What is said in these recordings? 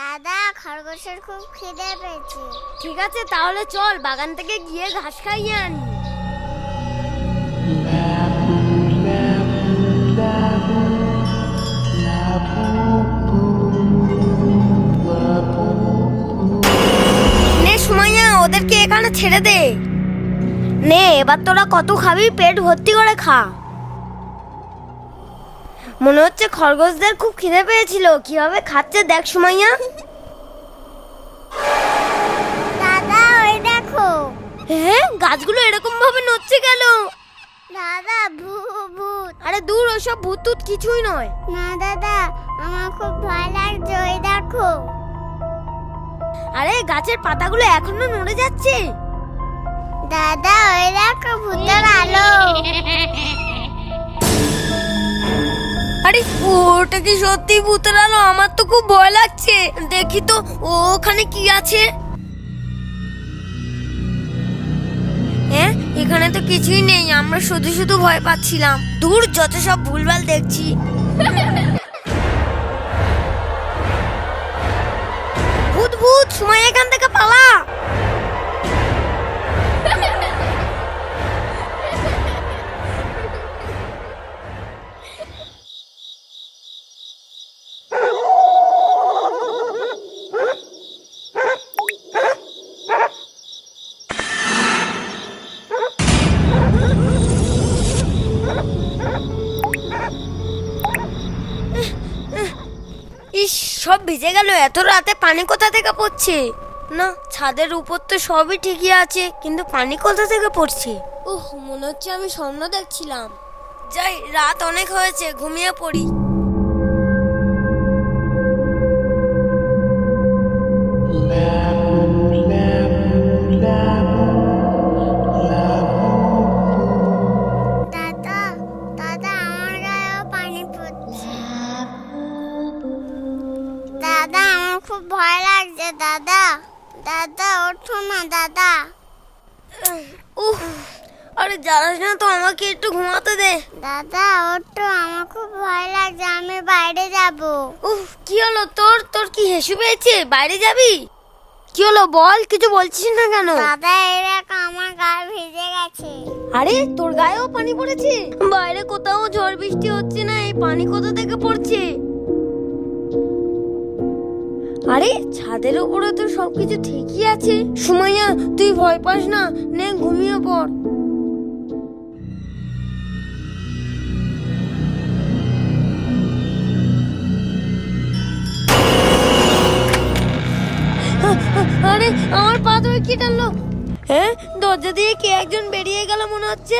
দাদা, খরগোশের খুব খিদে পেয়েছে। ঠিক আছে, তাহলে চল বাগান থেকে গিয়ে ঘাস খাইয়ে আনি। নে সুমাইয়া, ওদেরকে এখানে ছেড়ে দে। নে, এবার তোরা কত খাবি পেট ভর্তি করে খা। মনে হচ্ছে খরগোশদের খুব খিদে পেয়েছিল। কিভাবে খাচ্ছে দেখ সুমাইয়া। দাদা, ওই দেখো। হ্যাঁ, গাছগুলো এরকম ভাবে নড়ছে কেন? দাদা, ভূত। আরে দূর, ওসব ভূত টুত কিছুই নয়। না দাদা, আমার খুব ভয় লাগছে। ওই দেখো। আরে গাছের পাতাগুলো এখনো নড়ে যাচ্ছে। দাদা, ওই দেখো ভূতের আলো। আরে ওটা কি সত্যি ভূতের আলো? আমার তো খুব ভয় লাগছে। দেখি তো ওখানে কি আছে। হ্যাঁ, এখানে তো কিছুই নেই। আমরা শুধু শুধু ভয় পাচ্ছিলাম। দূর, যত সব ভুলভাল দেখছি। ভূত ভূত, সময় এখান থেকে পালা। ইস, সব ভিজে গেল। এত রাতে পানি কোথা থেকে পড়ছে? না, ছাদের উপর তো সবই ঠিকই আছে, কিন্তু পানি কোথা থেকে পড়ছে? ওহ, মনে হচ্ছে আমি স্বপ্ন দেখছিলাম। যাই, রাত অনেক হয়েছে, ঘুমিয়ে পড়ি। দাদা, দাদা, আমার গায়েও পানি পড়ছে। দাদা, আমার খুব ভয় লাগছে। দাদা, দাদা, ওঠো না দাদা। উহ, আরে জানাস না তো, আমাকে একটু ঘুমাতে দে। দাদা, ওঠো, আমার খুব ভয় লাগছে। আমি বাইরে যাব। উহ, কি হলো তোর? তোর কি হেসু পেয়েছে? বাইরে যাবি? কি হলো বল, কিছু বলছিস না কেন? দাদা, এরকম আমার গা ভিজে গেছে। আরে তোর গায়েও পানি পড়েছে? বাইরে কোথাও ঝড় বৃষ্টি হচ্ছে না, এই পানি কোথা থেকে পড়ছে? আরে ছাদের উপরে তো সবকিছু ঠিকই আছে। সুমাইয়া, তুই ভয় পাস না, নে ঘুমিয়ে পড়। আরে আমার পা ধরে কি টানলো? হ্যাঁ, দরজা দিয়ে কে একজন বেরিয়ে গেল মনে হচ্ছে।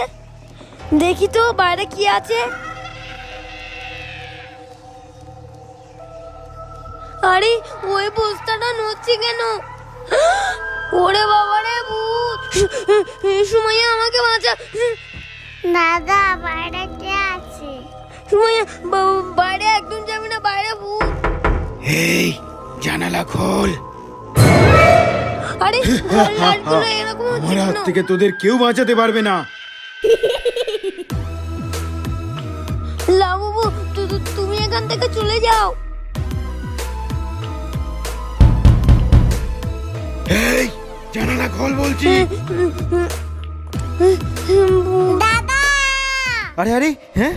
দেখি তো বাইরে কি আছে। আরে ওই বস্তাটা নড়ছে কেন? ওরে বাবা রে, ভূত! সুমাইয়া, আমাকে বাঁচা। দাদা, বাইরে কে আছে? সুমাইয়া, বাইরে একদম যাবি না, বাইরে ভূত। এই জানালা খোল। আরে লাইটগুলো এরকম হচ্ছে আমার হাত কেন? থেকে তোদের কেউ বাঁচাতে পারবে না। লাবু, তুমি এখান থেকে চলে যাও। এই জানালা খোল বলছি। দাদা, আরে আরে, হ্যাঁ,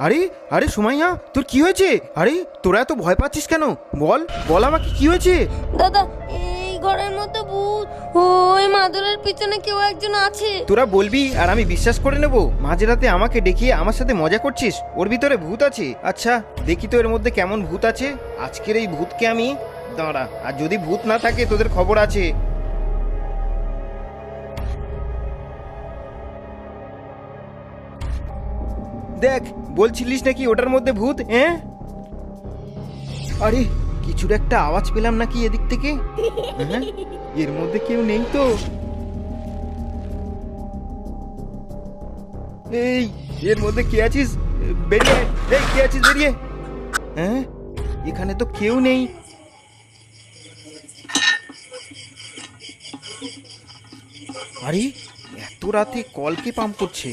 আরে আরে সুমাইয়া, তোর কি হয়েছে? আরে তোরা এত ভয় পাচ্ছিস কেন? বল বল আমাকে, কি হয়েছে? দাদা, এই ঘরের মধ্যে ভূত। ওই মাদুরের পিছনে কেউ একজন আছে। তোরা বলবি আর আমি বিশ্বাস করে নেব? মাঝরাতে আমাকে দেখিয়ে আমার সাথে মজা করছিস? ওর ভিতরে ভূত আছে? আচ্ছা দেখি তো এর মধ্যে কেমন ভূত আছে। আজকের এই ভূতকে আমি, দাঁড়া, আর যদি ভূত না থাকে তোদের খবর আছে। দেখ, বলছিলিস নাকি ওটার মধ্যে ভূত? হ্যাঁ, আরে কিছুর একটা আওয়াজ পেলাম নাকি এদিক থেকে। হ্যাঁ, এর মধ্যে কেউ নেই তো। এই এর মধ্যে কে আছিস? বেরিয়ে আয়। এই কে আছিস? বেরিয়ে। হ্যাঁ, এখানে তো কেউ নেই। আরে এত রাতে কল কে পাম্প করছে?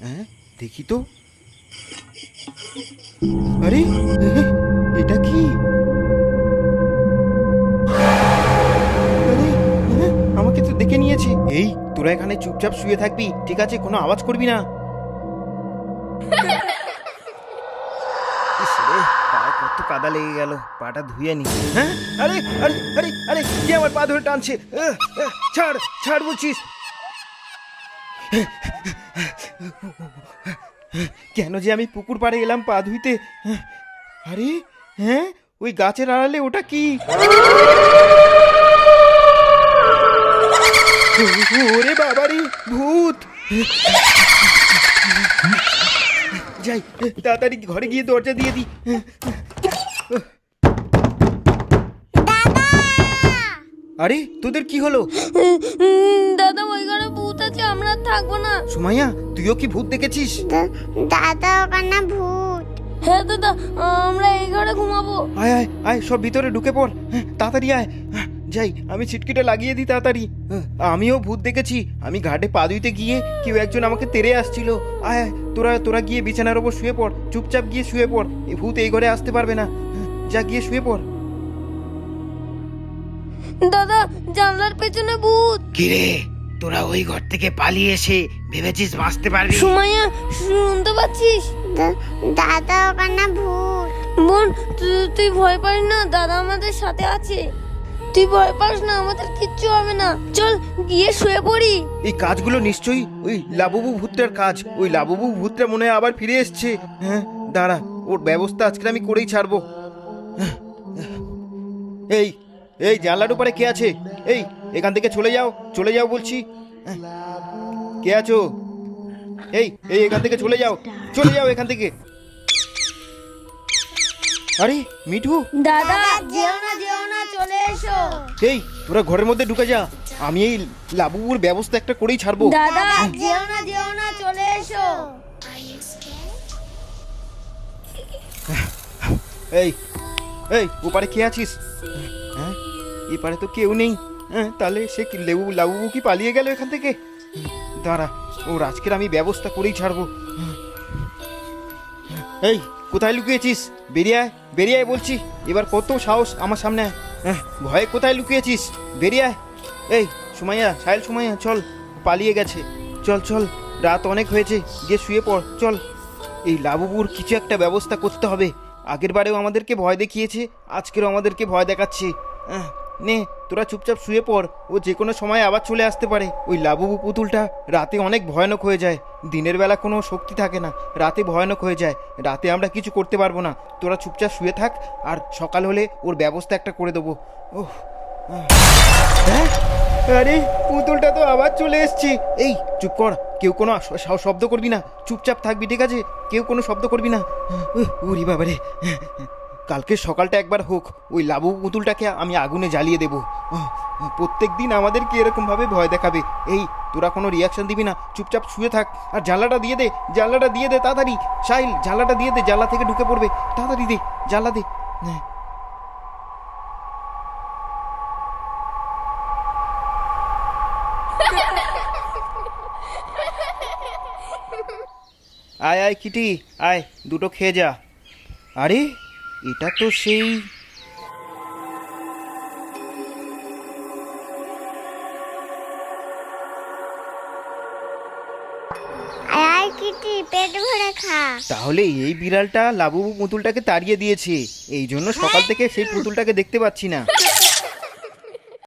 হ্যাঁ, দেখি তো। আরে এটা কি? তোরা এখানে চুপচাপ শুয়ে থাকবি, ঠিক আছে? কোনো আওয়াজ করবি না। ইস রে, পায়ে কত কাদা লেগে গেল, পাটা ধুয়ে নি। হ্যাঁ, আরে আরে আরে আরে কে আমার পা ধরে টানছে? ছাড় ছাড় বলছিস। কেন যে আমি পুকুর পাড়ে এলাম পা ধুইতে? আরে হ্যাঁ, ওই গাছের আড়ালে ওটা কি? ওরে বাবারে, ভূত! যাই তাড়াতাড়ি ঘরে গিয়ে দরজা দিয়ে দি। আরে তোদের কি হলো? দাদা ওই ঘরে ভূত আছে, আমরা আর থাকবো না। সুমাইয়া, তুইও কি ভূত দেখেছিস? দাদা ওখানে ভূত। হ্যাঁ দাদা, আমরা এই ঘরে ঘুমাবো। আয় আয় আয়, সব ভিতরে ঢুকে পড়। তাড়াতাড়ি আয়। যাই, আমি ছিটকিটা লাগিয়ে দিই তাড়াতাড়ি। আমিও ভূত দেখেছি। আমি ঘাটে পা ধুইতে গিয়ে কেউ একজন আমাকে তেড়ে আসছিল। আয় আয়, তোরা তোরা গিয়ে বিছানার ওপর শুয়ে পড়, চুপচাপ গিয়ে শুয়ে পড়। এই ভূত এই ঘরে আসতে পারবে না। যা গিয়ে শুয়ে পড়। দাদা, জানলার পেছনে ভূত। কিরে, তোরা ওই ঘর থেকে পালিয়ে এসে ভেবেছিস বাঁচতে পারবি? সুমাইয়া, শুনতে পাচ্ছিস? দাদা ওখানে ভূত। বোন, তুই ভয় পাস না, দাদা আমাদের সাথে আছে। তুই ভয় পাস না, আমাদের কিচ্ছু হবে না। চল গিয়ে শুয়ে পড়ি। এই কাজগুলো নিশ্চয়ই ওই লাবুবু ভূতটার কাজ। ওই লাবুবু ভূতটা মনে হয় আবার ফিরে এসছে। হ্যাঁ, দাঁড়া, ওর ব্যবস্থা আজকে আমি করেই ছাড়বো। এই এই জানলার উপরে কে আছে? এই, এখান থেকে চলে যাও, চলে যাও বলছি। কে আছো? এই এই এখান থেকে চলে যাও, চলে যাও এখান থেকে। আরে মিঠু! দাদা, যেও না, চলে এসো। এই, তোরা ঘরের মধ্যে ঢুকে যা। আমি এই লাবুবুর ব্যবস্থা একটা করেই ছাড়বো। দাদা, যেও না, চলে এসো। এই এই, ওপারে কে আছিস? হ্যাঁ, এপারে তো কেউ নেই। হ্যাঁ, তাহলে সে কি লাবুবু কি পালিয়ে গেল এখান থেকে? দাঁড়া, ওর আজকের আমি ব্যবস্থা করেই ছাড়বো। এই, কোথায় লুকিয়েছিস? বেরিয়ে আয়, বেরিয়ে আয় বলছি। এবার কত সাহস আমার সামনে আয়। ভয়ে কোথায় লুকিয়েছিস? বেরিয়ে আয়। এই সুমাইয়া, সাহেল সুমাইয়া, চল, পালিয়ে গেছে। চল চল, রাত অনেক হয়েছে, গিয়ে শুয়ে পড়, চল। এই লাবুবুর কিছু একটা ব্যবস্থা করতে হবে। আগের বারেও আমাদেরকে ভয় দেখিয়েছে, আজকেরও আমাদেরকে ভয় দেখাচ্ছে। নে, তোরা চুপচাপ শুয়ে পড়, ও যে কোনো সময় আবার চলে আসতে পারে। ওই লাবুবু পুতুলটা রাতে অনেক ভয়ানক হয়ে যায়। দিনের বেলা কোনো শক্তি থাকে না, রাতে ভয়ানক হয়ে যায়। রাতে আমরা কিছু করতে পারবো না। তোরা চুপচাপ শুয়ে থাক, আর সকাল হলে ওর ব্যবস্থা একটা করে দেবো। ওহ, হ্যাঁ, আরে পুতুলটা তো আবার চলে এসছে। এই চুপ কর, কেউ কোনো শব্দ করবি না, চুপচাপ থাকবি, ঠিক আছে? কেউ কোনো শব্দ করবি না। উরি বাবারে, কালকে সকালটা একবার হোক, ওই লাবু পুতুলটাকে আমি আগুনে জ্বালিয়ে দেবো। প্রত্যেক দিন আমাদেরকে এরকমভাবে ভয় দেখাবে। এই, তোরা কোনো রিয়াকশন দিবি না, চুপচাপ শুয়ে থাক। আর জানলাটা দিয়ে দে, জানলাটা দিয়ে দে তাড়াতাড়ি। সাহিল, জানলাটা দিয়ে দে, জানলা থেকে ঢুকে পড়বে। তাড়াতাড়ি দে, জানলা দে। আয় আয় কিটি, আয়, দুটো খেয়ে যা। আরে এটা তো সেই আয় কিটি, পেট ভরে খা। তাহলে এই বিড়ালটা লাবুবু পুতুলটাকে তাড়িয়ে দিয়েছে, এই জন্য সকাল থেকে সেই পুতুলটাকে দেখতে পাচ্ছি না।